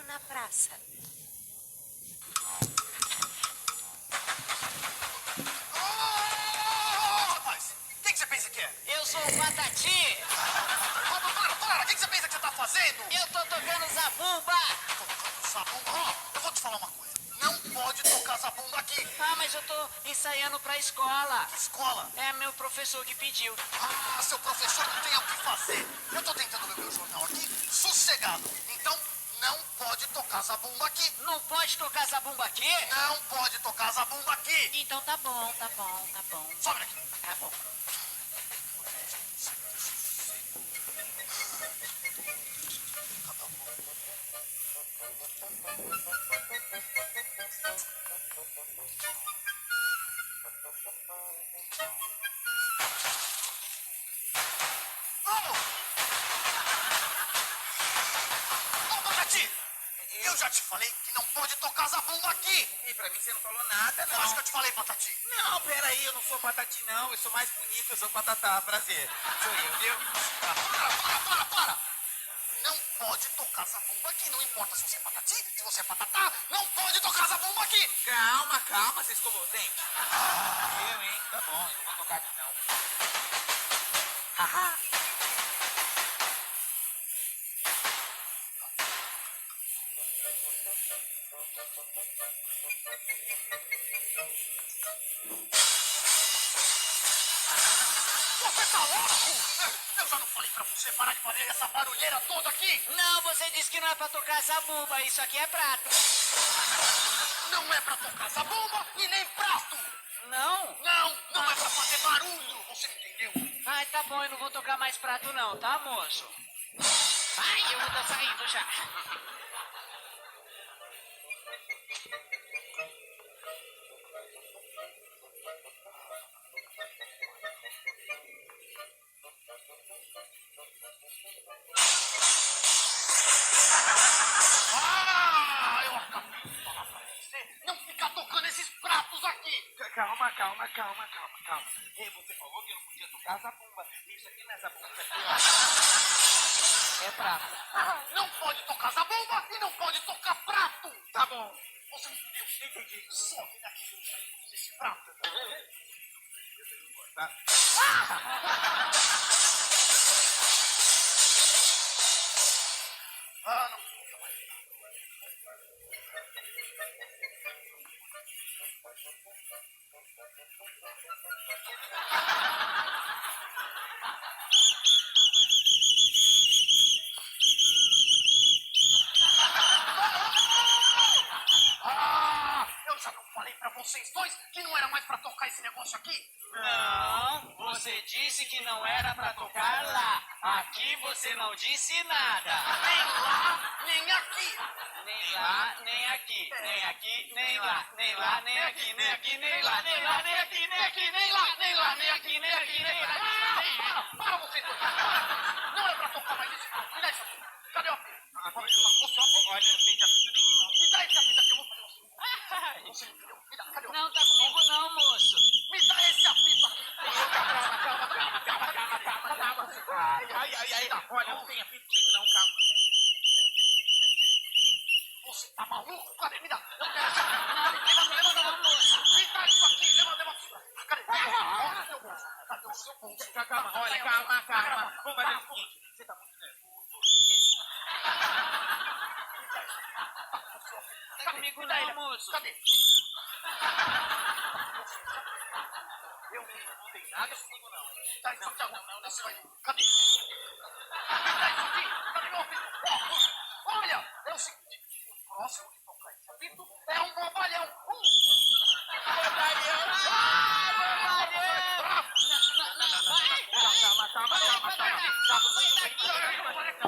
na praça. Rapaz, quem que você pensa que é? Eu sou o Patati. Para! O que você pensa que você tá fazendo? Eu tô tocando zabumba. Tocando zabumba? Ó, eu vou te falar uma coisa. Não pode tocar zabumba aqui. Ah, mas eu tô ensaiando pra escola. Que escola? É meu professor que pediu. Ah, seu professor não tem o que fazer. Eu tô tentando ler meu jornal aqui, sossegado. Então, não pode tocar zabumba aqui. Não pode tocar zabumba aqui? Não pode tocar zabumba aqui. Então tá bom, tá bom, tá bom. Sobe aqui. Tá bom. Ô, Patati! Eu já te falei que não pode tocar zabumba aqui. E pra mim você não falou nada, Eu acho que não. eu te falei, Patati. Não, peraí, eu não sou Patati, não. Eu sou mais bonito, eu sou Patatá. Prazer. Sou eu, viu? Para! Não pode tocar zabumba aqui. Não importa se você é Patati, se você é Patatá. Não pode tocar zabumba aqui. Calma, calma, você escovou o dente? Eu, hein? Tá bom, eu não vou tocar aqui, não. Haha. Você tá louco? Eu já não falei pra você parar de fazer essa barulheira toda aqui. Não, você disse que não é pra tocar zabumba. Isso aqui é prato. Não é pra tocar zabumba e nem prato. Não? Não é pra fazer barulho. Você entendeu? Ai, tá bom, eu não vou tocar mais prato não, tá, moço? Ai, eu vou tá saindo já. Eu acabei de falar pra você não ficar tocando esses pratos aqui. Calma. Ei, você falou que eu não podia tocar zabumba. Isso aqui não é zabumba, isso aqui, ó. É prato. Não pode tocar zabumba e não pode tocar prato. Tá bom. Você entendeu? Entendi. Sobe daqui esse prato. Tá. Não. Eu já não falei pra vocês dois que não era mais pra tocar esse negócio aqui? Não, você disse que não era pra tocar lá. Aqui você não disse nada. Nem lá, nem aqui. Nem lá, nem aqui. Nem aqui, nem lá. Nem lá, nem aqui. Nem aqui, nem lá. Nem lá, nem aqui. Nem aqui, nem lá. Nem lá, nem aqui. Nem aqui, nem lá. Para vocês dois. Para. Não é pra tocar mais esse prato. Me dá isso aqui. Cadê o apito? Olha, não tem apito nenhum, não. Me dá esse apito aqui, eu vou fazer você. Ai, Você me entendeu? Me dá, cadê o apito? não tá comigo não, moço. Me dá esse apito aqui. Ai. Olha, não tem apito comigo, não, calma. Você tá maluco? Cadê? Me dá. Eu quero esse apito. Leva, moço. Me dá isso aqui. Leva. Cadê? Cadê o seu bolso? Calma. Vamos fazer o seguinte. Você tá muito nervoso. Tá comigo não, moço. Cadê? Eu não tenho nada comigo, não. Dá isso aqui agora. Você vai. Cadê? Me dá isso aqui. Cadê meu apito? Olha, é o seguinte. O próximo que tocar esse apito é um bobalhão. Calma. Sai daqui.